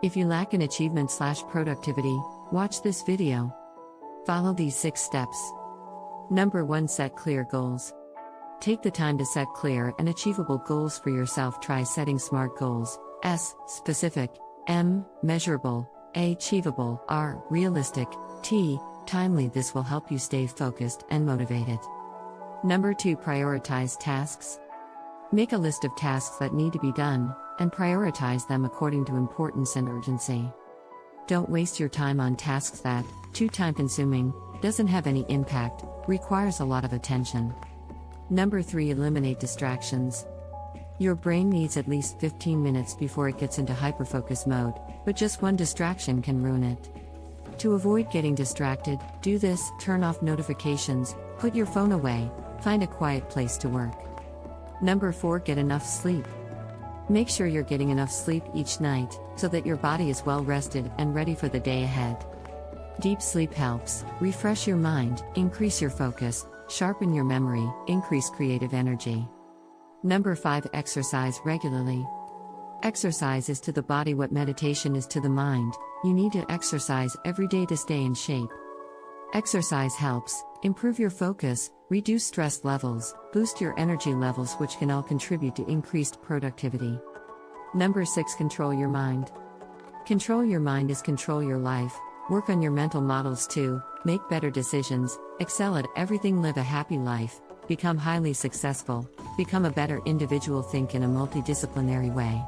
If you lack in achievement/productivity, watch this video. Follow these 6 steps. Number 1. Set clear goals. Take the time to set clear and achievable goals for yourself. Try setting SMART goals: S. Specific, M. Measurable, A. Achievable, R. Realistic, T. Timely. This will help you stay focused and motivated. Number 2. Prioritize tasks. Make a list of tasks that need to be done, and prioritize them according to importance and urgency. Don't waste your time on tasks that, too time-consuming, doesn't have any impact, requires a lot of attention. Number 3. Eliminate distractions. Your brain needs at least 15 minutes before it gets into hyperfocus mode, but just one distraction can ruin it. To avoid getting distracted, do this: turn off notifications, put your phone away, find a quiet place to work. Number 4. Get enough sleep. Make sure you're getting enough sleep each night, so that your body is well rested and ready for the day ahead. Deep sleep helps refresh your mind, increase your focus, sharpen your memory, increase creative energy. Number 5. Exercise regularly. Exercise is to the body what meditation is to the mind. You need to exercise every day to stay in shape. Exercise helps improve your focus, reduce stress levels, boost your energy levels, which can all contribute to increased productivity. Number 6. Control your mind. Control your mind is control your life. Work on your mental models too, make better decisions, excel at everything, live a happy life, become highly successful, become a better individual. Think in a multidisciplinary way.